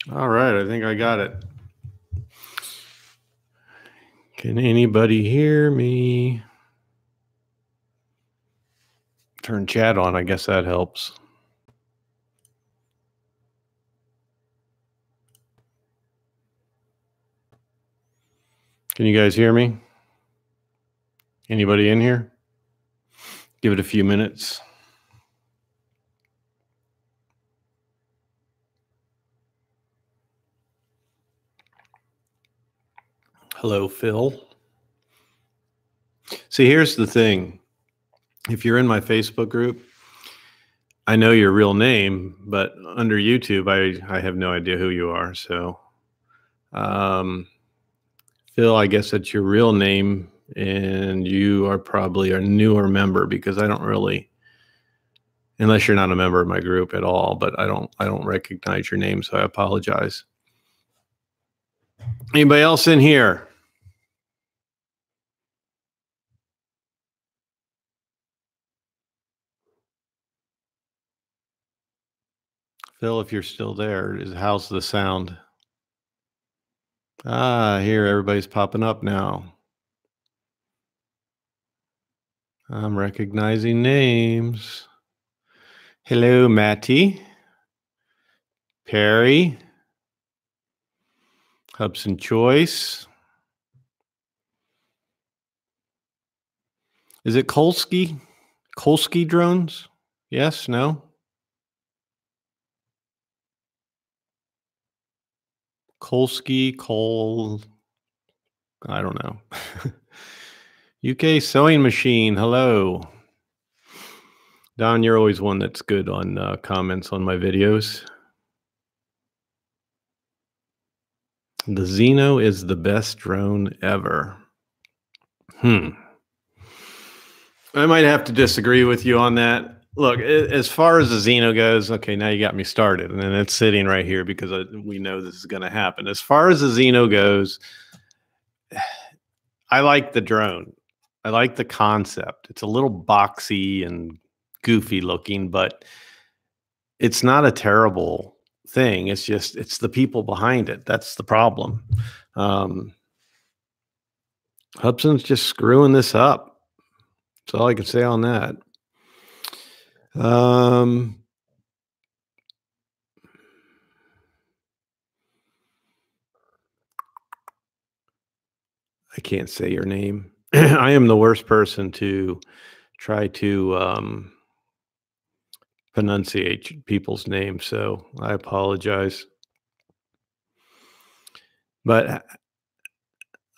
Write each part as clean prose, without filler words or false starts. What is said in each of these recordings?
All right, I think I got it. Can anybody hear me? Turn chat on. I guess that helps. Can you guys hear me? Anybody in here? Give it a few minutes. Hello, Phil. See, here's the thing. If you're in my Facebook group, I know your real name, but under YouTube, I have no idea who you are. So, Phil, I guess that's your real name, and you are probably a newer member because I don't really, unless you're not a member of my group at all, but I don't recognize your name, so I apologize. Anybody else in here? Phil, if you're still there, how's the sound? Here, everybody's popping up now. I'm recognizing names. Hello, Matty. Perry. Hubson Choice. Is it Kolsky? Kolsky drones? Yes, no? Kolsky, Cole, I don't know. UK Sewing Machine, hello. Don, you're always one that's good on comments on my videos. The Xeno is the best drone ever. I might have to disagree with you on that. Look, as far as the Xeno goes, okay, now you got me started, and then it's sitting right here because we know this is going to happen. As far as the Xeno goes, I like the drone. I like the concept. It's a little boxy and goofy looking, but it's not a terrible thing. It's just, it's the people behind it. That's the problem. Hubson's just screwing this up. That's all I can say on that. I can't say your name. I am the worst person to try to pronunciate people's names, so I apologize. But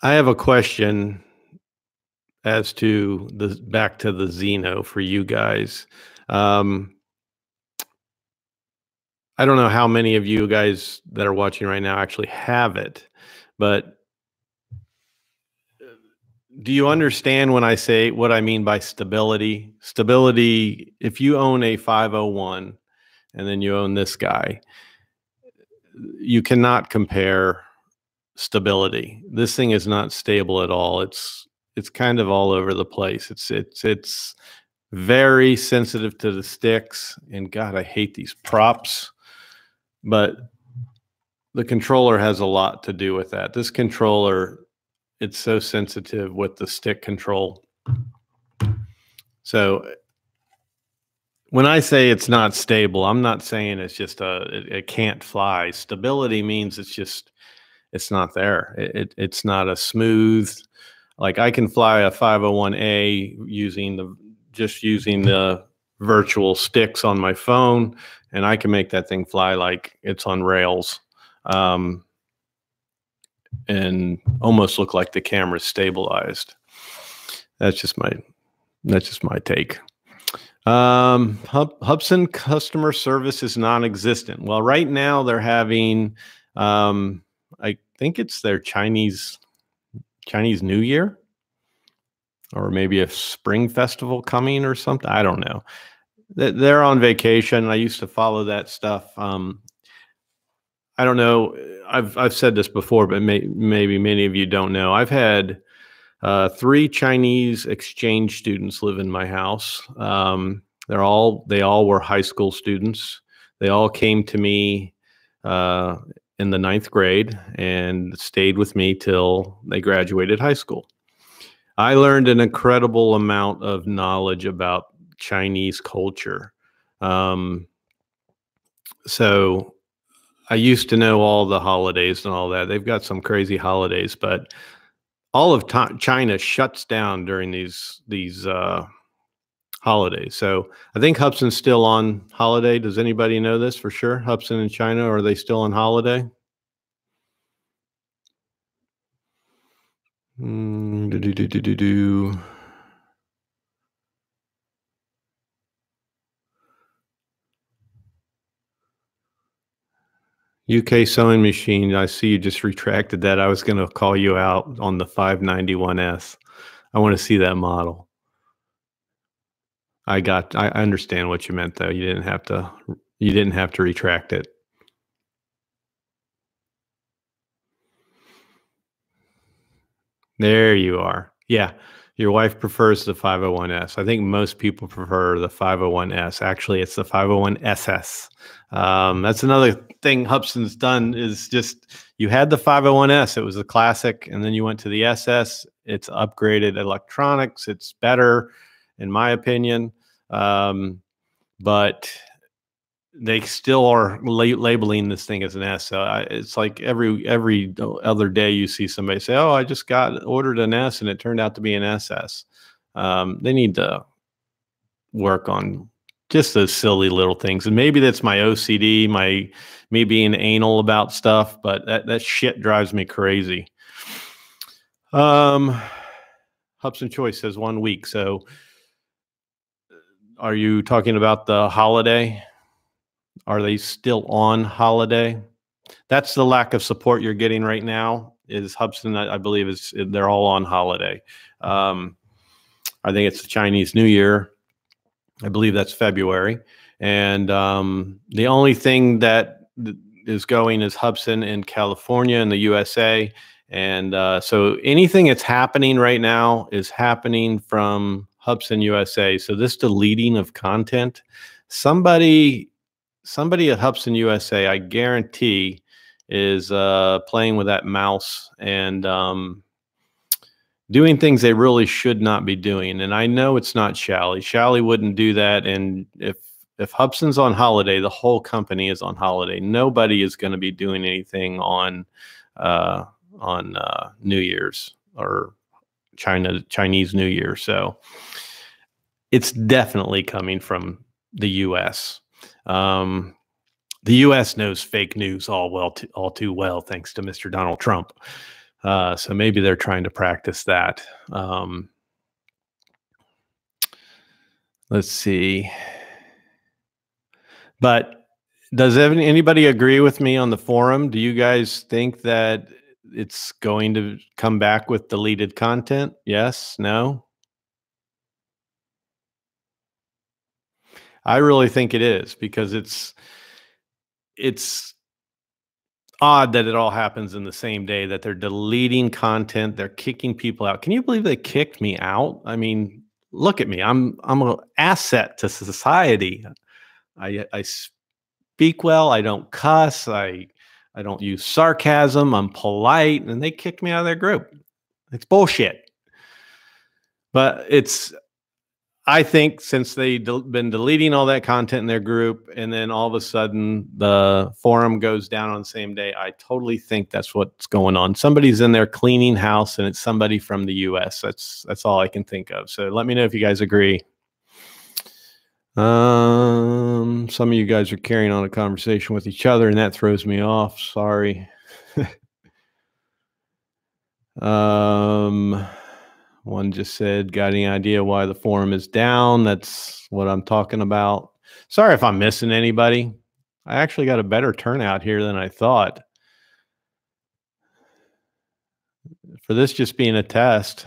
I have a question as to the back to the Xeno for you guys. I don't know how many of you guys that are watching right now actually have it, but do you understand when I say what I mean by stability? Stability, if you own a 501 and then you own this guy, you cannot compare stability. This thing is not stable at all. It's kind of all over the place. It's very sensitive to the sticks, and God, I hate these props. But the controller has a lot to do with that. This controller, it's so sensitive with the stick control. So when I say it's not stable, I'm not saying it's just it can't fly. Stability means it's not there. It's not a smooth, like I can fly a 501A using the virtual sticks on my phone, and I can make that thing fly like it's on rails, and almost look like the camera's stabilized. That's just my take. Hubson customer service is non-existent. Well, right now they're having, I think it's their Chinese New Year, or maybe a spring festival coming or something. I don't know. They're on vacation. I used to follow that stuff. I don't know. I've said this before, but maybe many of you don't know. I've had 3 Chinese exchange students live in my house. They all were high school students. They all came to me in the ninth grade and stayed with me till they graduated high school. I learned an incredible amount of knowledge about Chinese culture. Um, so I used to know all the holidays and all that. They've got some crazy holidays, but all of China shuts down during these holidays. So I think Hubson's still on holiday. Does anybody know this for sure? Hubson in China, are they still on holiday? Do, do, do, do, do, do. UK sewing machine. I see you just retracted that. I was going to call you out on the 591S. I want to see that model. I understand what you meant though. You didn't have to retract it. There you are. Yeah. Your wife prefers the 501S. I think most people prefer the 501S. Actually, it's the 501SS. That's another thing Hubson's done is just you had the 501S. It was a classic, and then you went to the SS. It's upgraded electronics. It's better, in my opinion. But they still are labeling this thing as an S. So it's like every other day you see somebody say, "Oh, I just ordered an S and it turned out to be an SS." They need to work on just those silly little things, and maybe that's my OCD, me being anal about stuff, but that shit drives me crazy. Hubson Choice says 1 week. So, are you talking about the holiday? Are they still on holiday? That's the lack of support you're getting right now. Is Hubson? I believe they're all on holiday. I think it's the Chinese New Year. I believe that's February, and the only thing that is going is Hubson in California in the USA. And so anything that's happening right now is happening from Hubson USA. So this deleting of content, somebody at Hubson USA, I guarantee, is playing with that mouse and doing things they really should not be doing. And I know it's not Shally. Shally wouldn't do that. And if Hubson's on holiday, the whole company is on holiday. Nobody is going to be doing anything on New Year's or Chinese New Year. So it's definitely coming from the U.S. The U.S. knows fake news all too well, thanks to Mr. Donald Trump. So maybe they're trying to practice that. Let's see. But does anybody agree with me on the forum? Do you guys think that it's going to come back with deleted content? Yes? No? I really think it is, because it's odd that it all happens in the same day, that they're deleting content, they're kicking people out. Can you believe they kicked me out? I mean, look at me. I'm an asset to society. I speak well. I don't cuss. I don't use sarcasm. I'm polite, and they kicked me out of their group. It's bullshit. But I think since they've been deleting all that content in their group, and then all of a sudden the forum goes down on the same day, I totally think that's what's going on. Somebody's in there cleaning house, and it's somebody from the US. That's all I can think of. So let me know if you guys agree. Some of you guys are carrying on a conversation with each other, and that throws me off. Sorry. One just said, got any idea why the forum is down? That's what I'm talking about. Sorry if I'm missing anybody. I actually got a better turnout here than I thought. For this just being a test,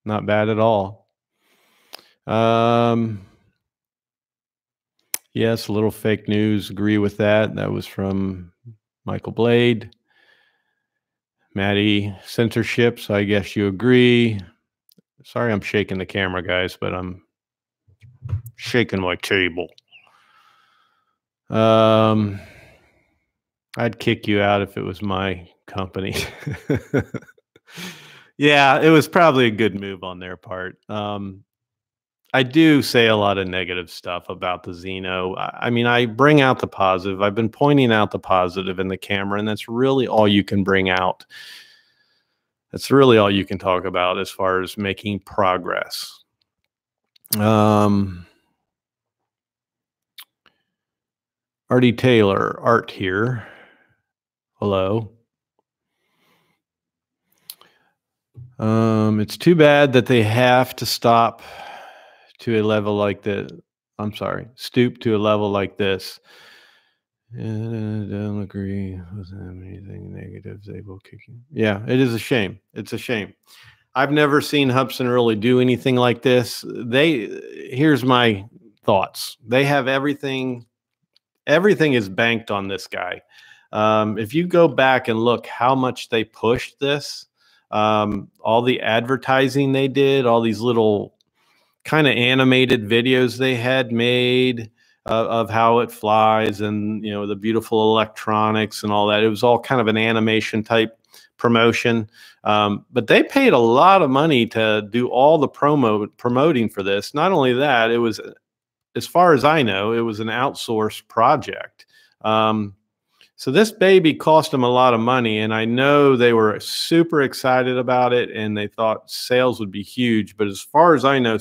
not bad at all. Yes, a little fake news. Agree with that. That was from Michael Blade. Maddie, censorship, so I guess you agree. Sorry I'm shaking the camera, guys, but I'm shaking my table. I'd kick you out if it was my company. Yeah, it was probably a good move on their part. I do say a lot of negative stuff about the Xeno. I mean, I bring out the positive. I've been pointing out the positive in the camera, and that's really all you can bring out. That's really all you can talk about as far as making progress. Artie Taylor, Art here. Hello. It's too bad that they have to stop to a level like this. I'm sorry, stoop to a level like this. Don't agree with anything negative. They will kick you. Yeah, it is a shame. It's a shame. I've never seen Hubsan really do anything like this. Here's my thoughts. They have everything. Everything is banked on this guy. If you go back and look how much they pushed this, all the advertising they did, all these little kind of animated videos they had made of how it flies, and the beautiful electronics and all that. It was all kind of an animation type promotion, but they paid a lot of money to do all the promoting for this. Not only that, it was, as far as I know, it was an outsourced project. So this baby cost them a lot of money, and I know they were super excited about it, and they thought sales would be huge. But as far as I know,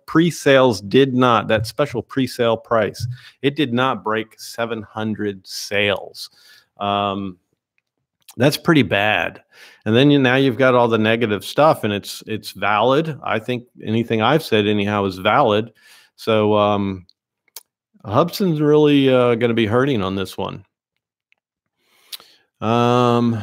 pre-sales did not, that special pre-sale price, it did not break 700 sales. That's pretty bad. And then now you've got all the negative stuff, and it's valid. I think anything I've said anyhow is valid. So Hubsan's really going to be hurting on this one. So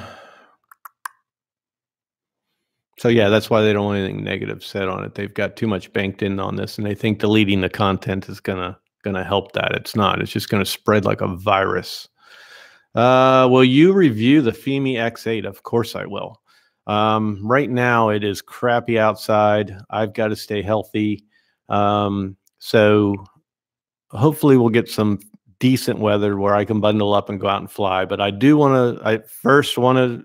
yeah, that's why they don't want anything negative said on it. They've got too much banked in on this, and they think deleting the content is gonna help that. It's not. It's just gonna spread like a virus. Will you review the FIMI X8? Of course I will. Right now it is crappy outside. I've got to stay healthy. So hopefully we'll get some decent weather where I can bundle up and go out and fly. But I first want to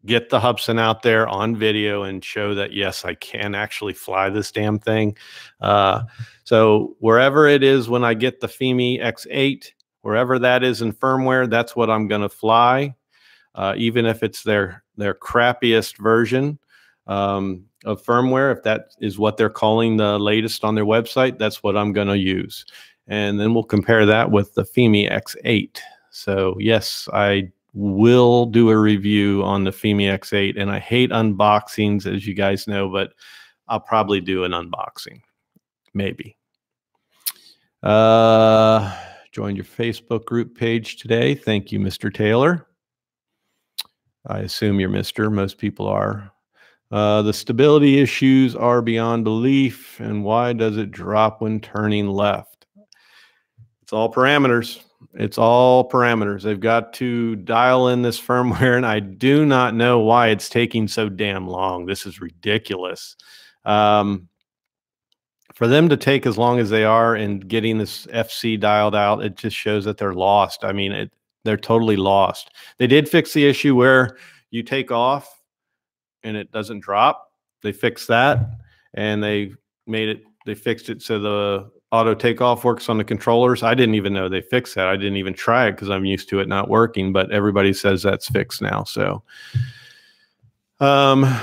get the Hubsan out there on video and show that, yes, I can actually fly this damn thing. So wherever it is, when I get the FIMI X8, wherever that is in firmware, that's what I'm going to fly. Even if it's their crappiest version of firmware, if that is what they're calling the latest on their website, that's what I'm going to use. And then we'll compare that with the FIMI X8. So yes, I will do a review on the FIMI X8, and I hate unboxings, as you guys know, but I'll probably do an unboxing, maybe. Joined your Facebook group page today. Thank you, Mr. Taylor. I assume you're Mr. Most people are. The stability issues are beyond belief. And why does it drop when turning left? It's all parameters. It's all parameters. They've got to dial in this firmware, and I do not know why it's taking so damn long. This is ridiculous. For them to take as long as they are in getting this FC dialed out, it just shows that they're lost. I mean, they're totally lost. They did fix the issue where you take off and it doesn't drop. They fixed that, and they fixed it so the auto takeoff works on the controllers. I didn't even know they fixed that. I didn't even try it because I'm used to it not working, but everybody says that's fixed now. So, the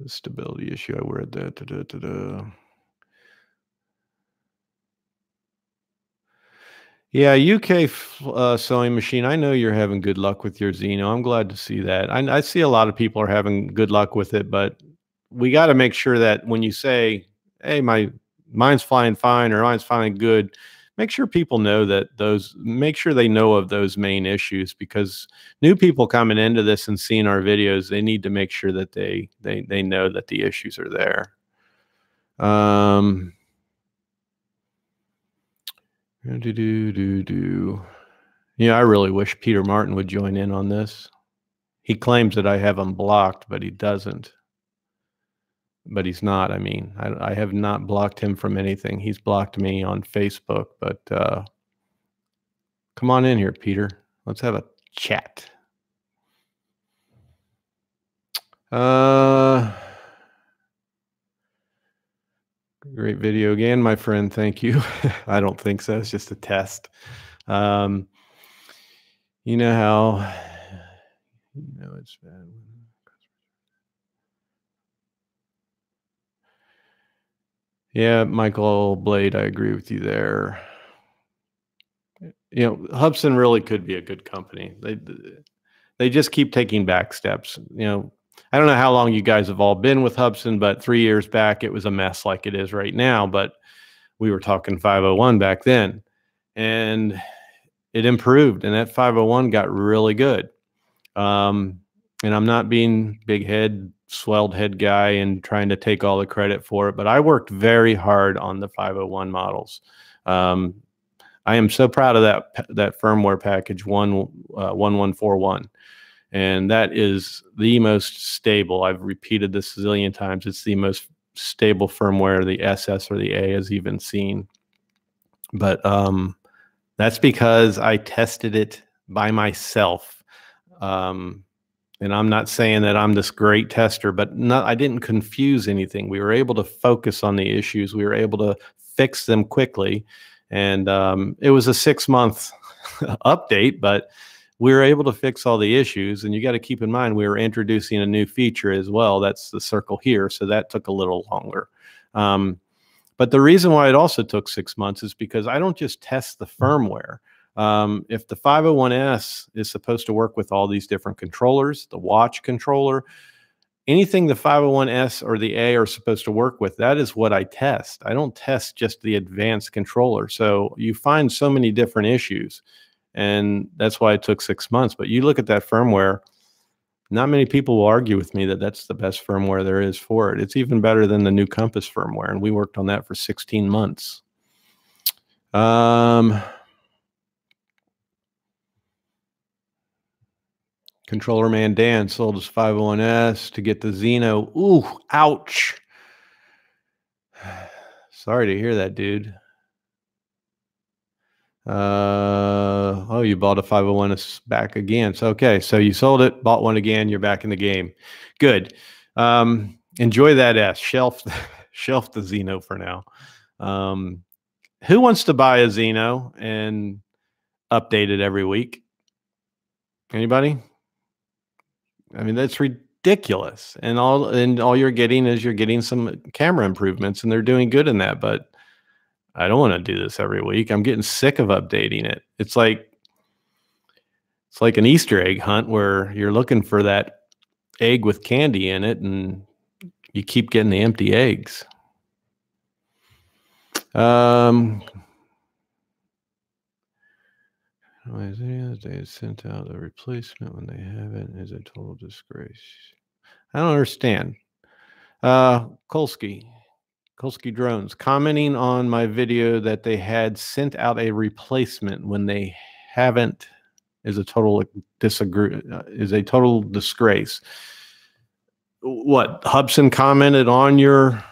stability issue, I read that. Yeah, UK sewing machine. I know you're having good luck with your Xeno. I'm glad to see that. I see a lot of people are having good luck with it, but we got to make sure that when you say, "Hey, mine's flying fine" or "Mine's flying good," make sure people know that make sure they know of those main issues, because new people coming into this and seeing our videos, they need to make sure that they know that the issues are there. Yeah, I really wish Peter Martin would join in on this. He claims that I have him blocked, but he doesn't. But he's not. I mean, I have not blocked him from anything. He's blocked me on Facebook, but Come on in here, Peter. Let's have a chat. Great video again, my friend. Thank you. I don't think so. It's just a test. You know how, it's bad. Yeah, Michael Blade, I agree with you there. Hubsan really could be a good company. They just keep taking back steps. I don't know how long you guys have all been with Hubsan, but 3 years back, it was a mess like it is right now. But we were talking 501 back then, and it improved, and that 501 got really good. And I'm not being big head, swelled head guy and trying to take all the credit for it, but I worked very hard on the 501 models. I am so proud of that firmware package 1141. And that is the most stable. I've repeated this a zillion times. It's the most stable firmware the SS or the A has even seen. But that's because I tested it by myself. And I'm not saying that I'm this great tester, but I didn't confuse anything. We were able to focus on the issues. We were able to fix them quickly. And it was a 6-month update, but we were able to fix all the issues. And you got to keep in mind, we were introducing a new feature as well. That's the circle here. So that took a little longer. But the reason why it also took 6 months is because I don't just test the firmware. If the 501S is supposed to work with all these different controllers, the watch controller, anything the 501S or the A are supposed to work with, that is what I test. I don't test just the advanced controller. So you find so many different issues, and that's why it took 6 months. But you look at that firmware, not many people will argue with me that that's the best firmware there is for it. It's even better than the new Compass firmware, and we worked on that for 16 months. Controller Man Dan sold his 501S to get the Xeno. Ooh, ouch. Sorry to hear that, dude. Oh, you bought a 501S back again. So, okay, so you sold it, bought one again, you're back in the game. Good. Enjoy that S. Shelf the Xeno for now. Who wants to buy a Xeno and update it every week? Anybody? I mean, that's ridiculous. And all you're getting is some camera improvements, and they're doing good in that. But I don't want to do this every week. I'm getting sick of updating it. It's like an Easter egg hunt where you're looking for that egg with candy in it, and you keep getting the empty eggs. They sent out a replacement when they haven't is a total disgrace. I don't understand. Kolsky Drones commenting on my video that they had sent out a replacement when they haven't is a total disgrace. What, Hubsan commented on your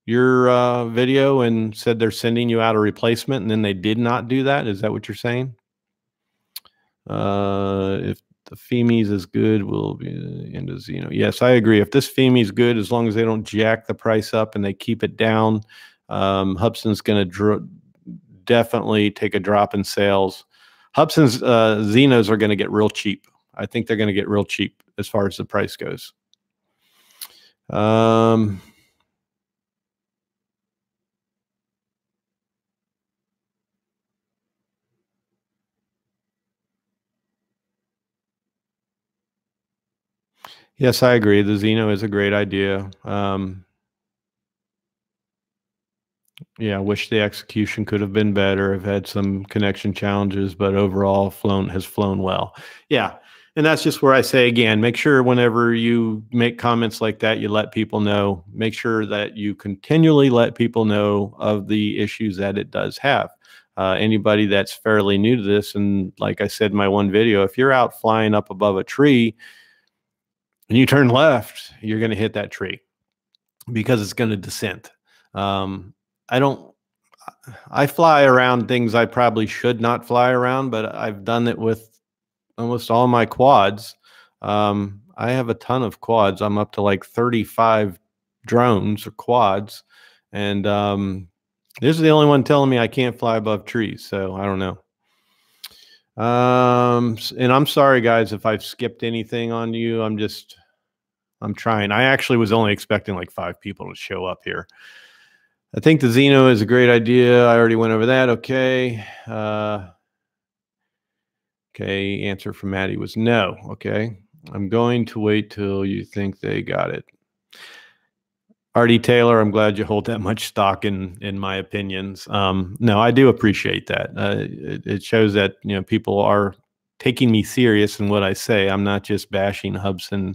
video and said they're sending you out a replacement, and then they did not do that? Is that what you're saying? If the FIMI's is good, we'll be into Xeno. Yes, I agree. If this FIMI's good, as long as they don't jack the price up and they keep it down, Hubsan's going to definitely take a drop in sales. Hubsan's Xenos are going to get real cheap. I think they're going to get real cheap as far as the price goes. Yes, I agree. The Xeno is a great idea. Yeah, I wish the execution could have been better. I've had some connection challenges, but overall has flown well. Yeah, and that's just where I say again, make sure whenever you make comments like that, you let people know. Make sure that you continually let people know of the issues that it does have. Anybody that's fairly new to this, and like I said in my one video, if you're out flying up above a tree and you turn left, you're going to hit that tree because it's going to descent. I fly around things I probably should not fly around, but I've done it with almost all my quads. I have a ton of quads. I'm up to like 35 drones or quads, and this is the only one telling me I can't fly above trees. So I don't know. And I'm sorry, guys, if I've skipped anything on you. I'm trying. I actually was only expecting like 5 people to show up here. I think the Xeno is a great idea. I already went over that. Okay. Okay. Answer from Maddie was no. Okay. I'm going to wait till you think they got it. R.D. Taylor, I'm glad you hold that much stock in my opinions. No, I do appreciate that. It shows that, you know, people are taking me serious in what I say. I'm not just bashing Hubsan.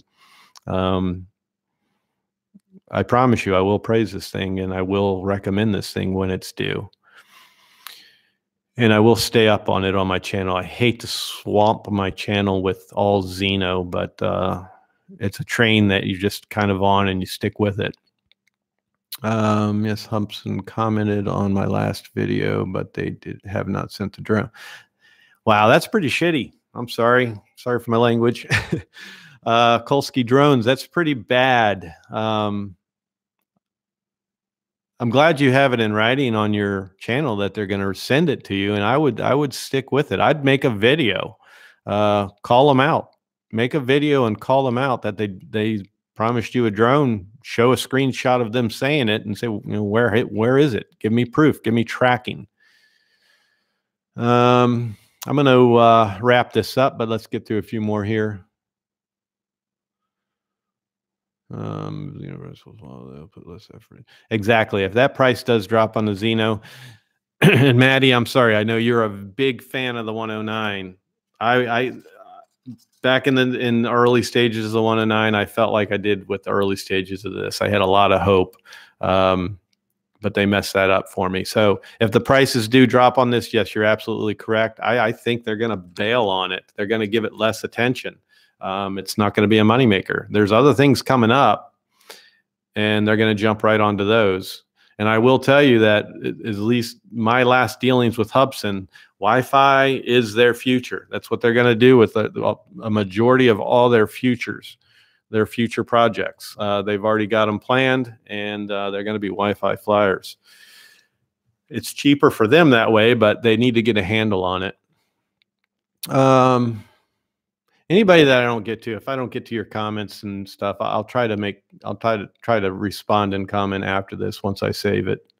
I promise you, I will praise this thing and I will recommend this thing when it's due. And I will stay up on it on my channel. I hate to swamp my channel with all Xeno, but it's a train that you just kind of on and you stick with it. Yes, Humpson commented on my last video, but they have not sent the drone. Wow, that's pretty shitty. I'm sorry. Sorry for my language. Kolsky drones, that's pretty bad. I'm glad you have it in writing on your channel that they're going to send it to you, and I would stick with it. I'd make a video, call them out, make a video and call them out that they promised you a drone. Show a screenshot of them saying it and say, you know, where is it? Give me proof. Give me tracking. I'm going to wrap this up, but let's get through a few more here. Universal, they'll put less effort. Exactly. If that price does drop on the Xeno, and Maddie, I'm sorry, I know you're a big fan of the 109. I back in the early stages of the 109, I felt like I did with the early stages of this. I had a lot of hope, but they messed that up for me. So if the prices do drop on this, yes, you're absolutely correct. I think they're going to bail on it. They're going to give it less attention. It's not going to be a moneymaker. There's other things coming up, and they're going to jump right onto those. And I will tell you that at least my last dealings with Hubsan, Wi-Fi is their future. That's what they're going to do with a majority of all their future projects. They've already got them planned, and they're going to be Wi-Fi flyers. It's cheaper for them that way, but they need to get a handle on it. Anybody that I don't get to, if I don't get to your comments and stuff, I'll try to respond and comment after this once I save it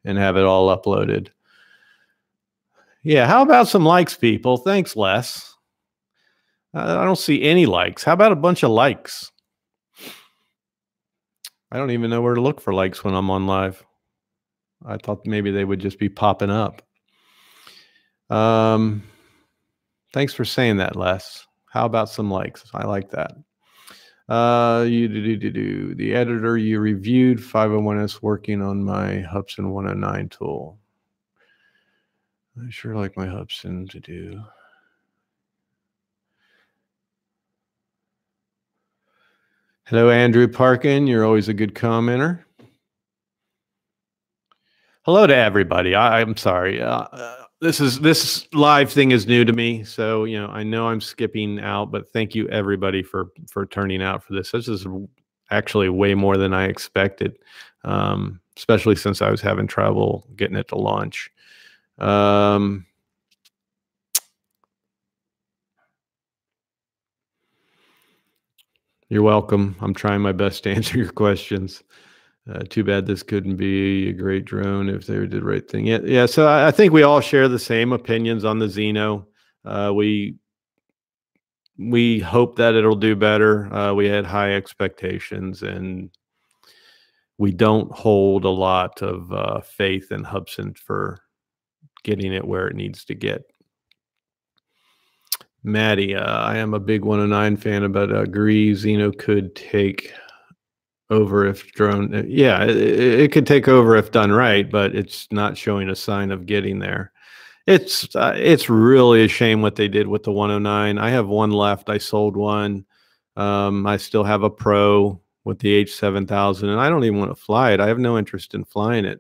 and have it all uploaded. Yeah, how about some likes, people? Thanks, Les. I don't see any likes. How about a bunch of likes? I don't even know where to look for likes when I'm on live. I thought maybe they would just be popping up. Thanks for saying that, Les. How about some likes? I like that. The editor you reviewed, 501S, working on my Hubsan 109 tool. I sure like my Hubsan to do. Hello, Andrew Parkin. You're always a good commenter. Hello to everybody. I'm sorry. This live thing is new to me, so you know I know I'm skipping out, but thank you everybody for turning out for this. This is actually way more than I expected, especially since I was having trouble getting it to launch. You're welcome. I'm trying my best to answer your questions. Too bad this couldn't be a great drone if they did the right thing. Yeah. So I think we all share the same opinions on the Xeno. We hope that it'll do better. We had high expectations, and we don't hold a lot of faith in Hubsan for getting it where it needs to get. Maddie, I am a big 109 fan, but agree Xeno could take over if drone. Yeah, it could take over if done right, but it's not showing a sign of getting there. It's really a shame what they did with the 109. I have one left. I sold one. I still have a Pro with the H7000, and I don't even want to fly it. I have no interest in flying it.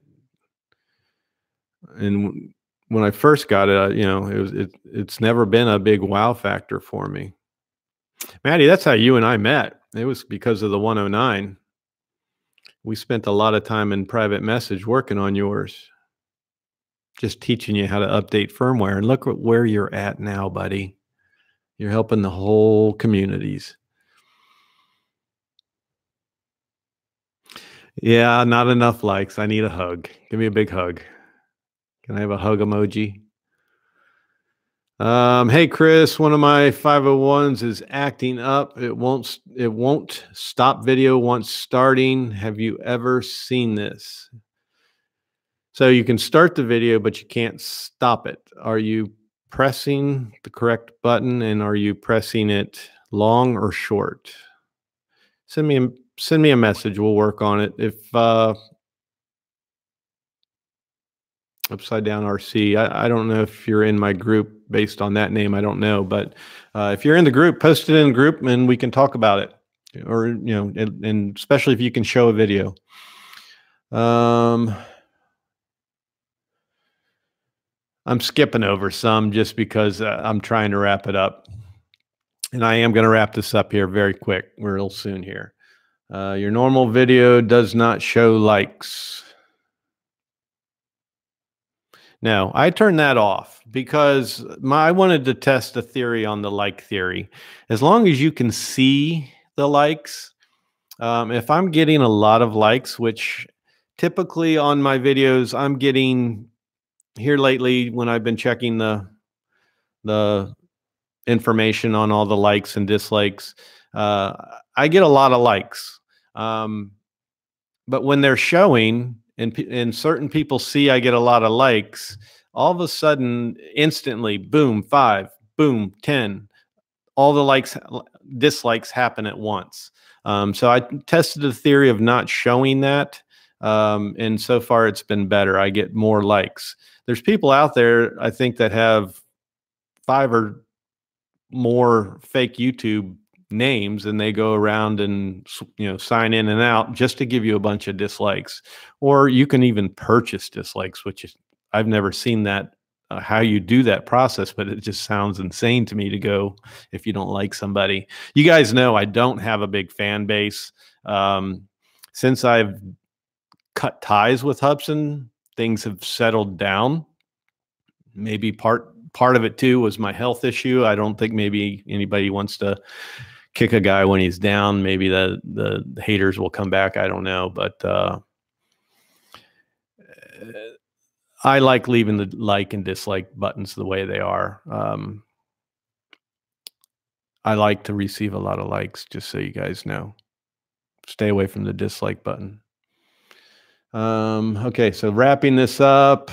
And when I first got it, it's never been a big wow factor for me. Maddie, that's how you and I met. It was because of the 109. We spent a lot of time in private message working on yours, just teaching you how to update firmware. And look where you're at now, buddy. You're helping the whole communities. Yeah, not enough likes. I need a hug. Give me a big hug. Can I have a hug emoji? Hey Chris, one of my 501s is acting up. It won't stop video once starting. Have you ever seen this? So you can start the video, but you can't stop it. Are you pressing the correct button, and are you pressing it long or short? Send me a message. We'll work on it. If Upside Down RC, I don't know if you're in my group based on that name. I don't know, but if you're in the group, post it in the group and we can talk about it. Or, and especially if you can show a video. I'm skipping over some just because I'm trying to wrap it up. And I am going to wrap this up here very quick, real soon here. Your normal video does not show likes. No, I turned that off because I wanted to test a theory on the like theory. As long as you can see the likes, if I'm getting a lot of likes, which typically on my videos, I'm getting here lately when I've been checking the information on all the likes and dislikes, I get a lot of likes. But when they're showing and certain people see I get a lot of likes, all of a sudden, instantly, boom, 5, boom, 10, all the dislikes happen at once. So I tested the theory of not showing that. And so far it's been better. I get more likes. There's people out there, I think, that have 5 or more fake YouTube names, and they go around and sign in and out just to give you a bunch of dislikes. Or you can even purchase dislikes, which is, I've never seen that how you do that process, but it just sounds insane to me to go if you don't like somebody. You guys know I don't have a big fan base. Since I've cut ties with Hubsan, things have settled down. Maybe part of it too was my health issue. I don't think maybe anybody wants to kick a guy when he's down. Maybe the haters will come back. I don't know, but I like leaving the like and dislike buttons the way they are. I like to receive a lot of likes, just so you guys know. Stay away from the dislike button. Okay, so wrapping this up.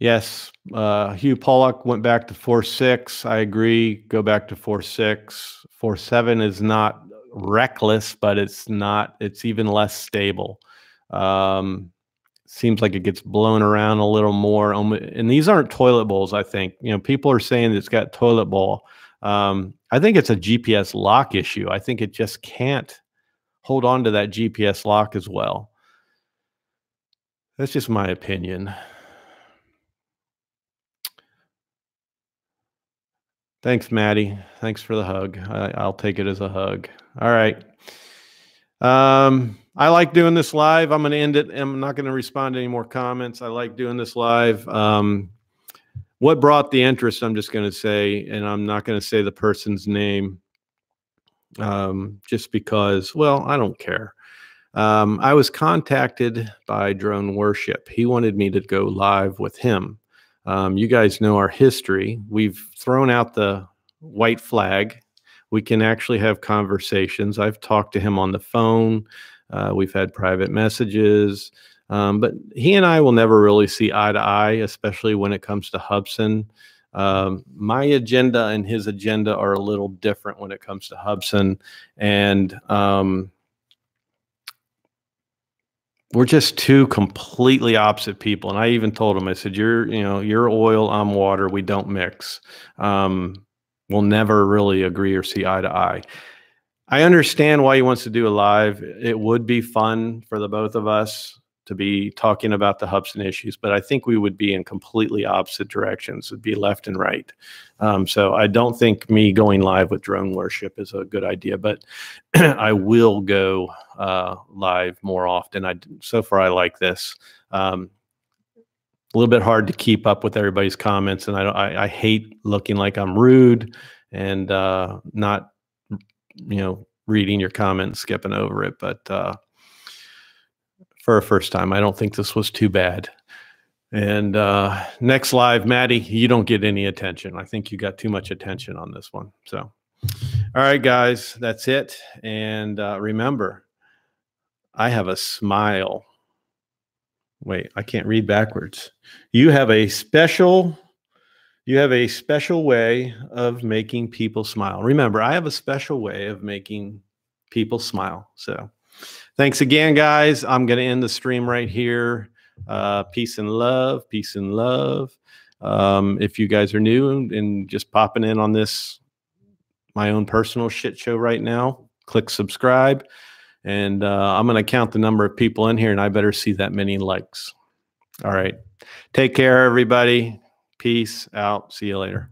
Yes, Hugh Pollock went back to 4.6. I agree. Go back to 4.6. 4.7 is not reckless, but it's even less stable. Seems like it gets blown around a little more. And these aren't toilet bowls, I think. People are saying it's got toilet bowl. I think it's a GPS lock issue. I think it just can't hold on to that GPS lock as well. That's just my opinion. Thanks, Maddie. Thanks for the hug. I'll take it as a hug. All right. I like doing this live. I'm going to end it. I'm not going to respond to any more comments. I like doing this live. What brought the interest, I'm just going to say, and I'm not going to say the person's name, just because, well, I don't care. I was contacted by Drone Worship. He wanted me to go live with him. You guys know our history. We've thrown out the white flag. We can actually have conversations. I've talked to him on the phone. We've had private messages. But he and I will never really see eye to eye, especially when it comes to Hubsan. My agenda and his agenda are a little different when it comes to Hubsan. And we're just two completely opposite people. And I even told him, I said, you're oil, I'm water. We don't mix. We'll never really agree or see eye to eye. I understand why he wants to do a live. It would be fun for the both of us to be talking about the Hubsan issues, but I think we would be in completely opposite directions. It'd be left and right. So I don't think me going live with drone worship is a good idea, but I will go live more often. So far, I like this. A little bit hard to keep up with everybody's comments, and I hate looking like I'm rude and not, reading your comments, skipping over it. But for a first time, I don't think this was too bad. And next live, Maddie, you don't get any attention. I think you got too much attention on this one. So, all right, guys, that's it. And remember, I have a smile. Wait, I can't read backwards. You have a special way of making people smile. Remember, I have a special way of making people smile. So thanks again, guys. I'm going to end the stream right here. Peace and love. Peace and love. If you guys are new and just popping in on this, my own personal shit show right now, click subscribe. And I'm going to count the number of people in here, and I better see that many likes. All right. Take care, everybody. Peace out. See you later.